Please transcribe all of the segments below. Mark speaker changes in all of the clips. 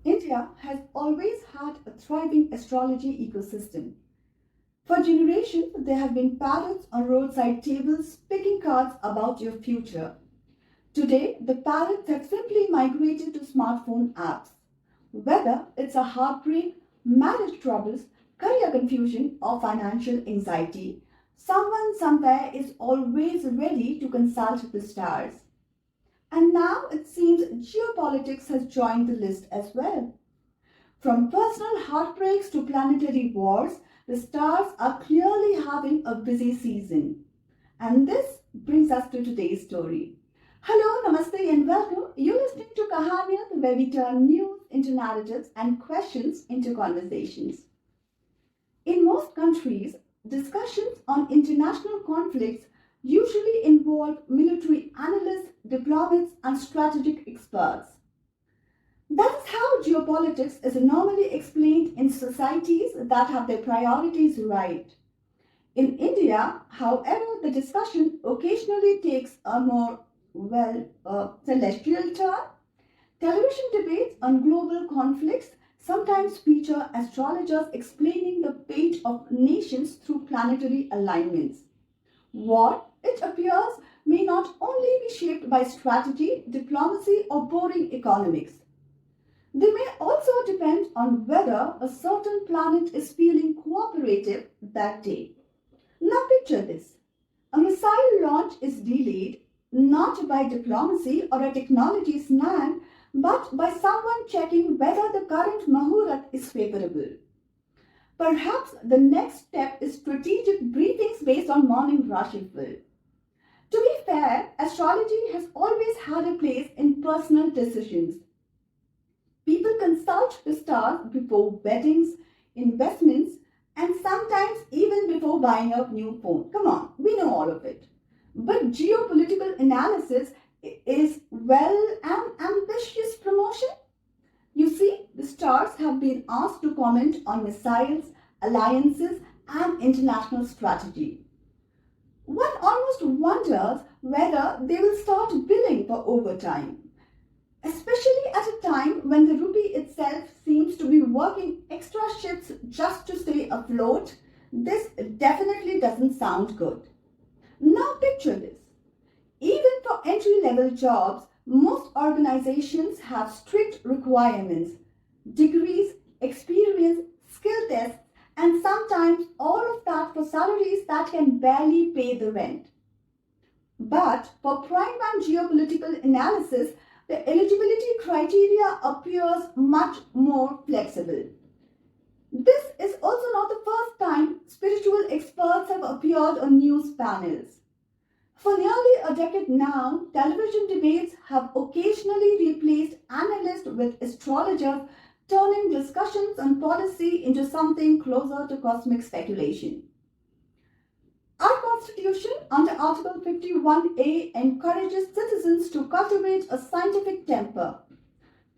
Speaker 1: India has always had a thriving astrology ecosystem. For generations, there have been parrots on roadside tables speaking cards about your future. Today, the parrots have simply migrated to smartphone apps. Whether it's a heartbreak, marriage troubles, career confusion, or financial anxiety, someone somewhere is always ready to consult the stars. And now it seems geopolitics has joined the list as well. From personal heartbreaks to planetary wars, the stars are clearly having a busy season. And this brings us to today's story. Hello, namaste, and welcome. You're listening to Kahaaniyat, where we turn news into narratives and questions into conversations. In most countries, discussions on international conflicts usually involve military analysts, diplomats, and strategic experts. That is how geopolitics is normally explained in societies that have their priorities right. In India, however, the discussion occasionally takes a more, celestial turn. Television debates on global conflicts sometimes feature astrologers explaining the fate of nations through planetary alignments. War, it appears, may not only be shaped by strategy, diplomacy, or boring economics. They may also depend on whether a certain planet is feeling cooperative that day. Now picture this. A missile launch is delayed not by diplomacy or a technology snag, but by someone checking whether the current Muhurat is favorable. Perhaps the next step is strategic briefings based on morning Rashifal. To be fair, astrology has always had a place in personal decisions. People consult the stars before weddings, investments, and sometimes even before buying a new phone. Come on, we know all of it. But geopolitical analysis is, an ambitious promotion. You see, the stars have been asked to comment on missiles, alliances, and international strategy. One almost wonders whether they will start billing for overtime, especially at a time when the rupee itself seems to be working extra shifts just to stay afloat. This definitely doesn't sound good. Now picture this. Even for entry-level jobs, most organizations have strict requirements, degrees, experience, skill tests, and sometimes all of that for salaries that can barely pay the rent. But for prime-time geopolitical analysis, the eligibility criteria appears much more flexible. This is also not the first time spiritual experts have appeared on news panels. For nearly a decade now, television debates have occasionally replaced analysts with astrologers, turning discussions on policy into something closer to cosmic speculation. Our Constitution, under Article 51A, encourages citizens to cultivate a scientific temper.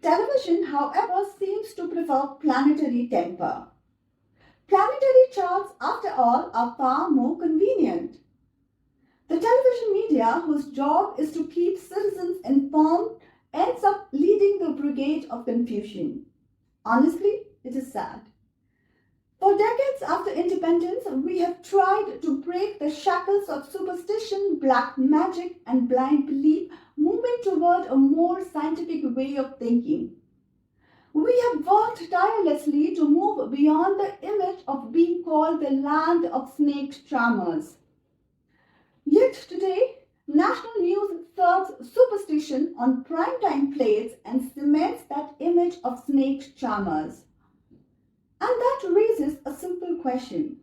Speaker 1: Television, however, seems to prefer planetary temper. Planetary charts, after all, are far more convenient. The television media, whose job is to keep citizens informed, ends up leading the brigade of confusion. Honestly, it is sad. For decades after independence, we have tried to break the shackles of superstition, black magic, and blind belief, moving toward a more scientific way of thinking. We have worked tirelessly to move beyond the image of being called the land of snake charmers. Yet today, national news serves superstition on primetime plates and cements that image of snake charmers. And that raises a simple question.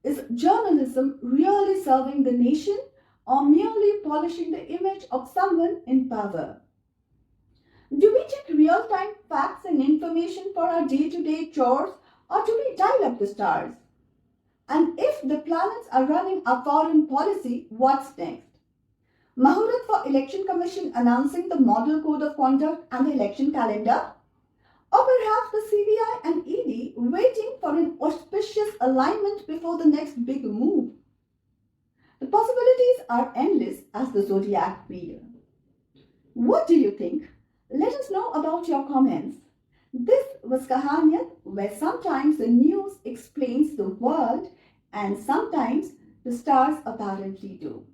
Speaker 1: Is journalism really serving the nation or merely polishing the image of someone in power? Do we check real-time facts and information for our day-to-day chores, or do we dial up the stars? And if the planets are running our foreign policy, what's next? Muhurat for Election Commission announcing the model code of conduct and the election calendar? Or perhaps the CBI and ED waiting for an auspicious alignment before the next big move? The possibilities are endless as the zodiac wheel. What do you think? Let us know about your comments. This was Kahaaniyat, where sometimes the news explains the world and sometimes the stars apparently do.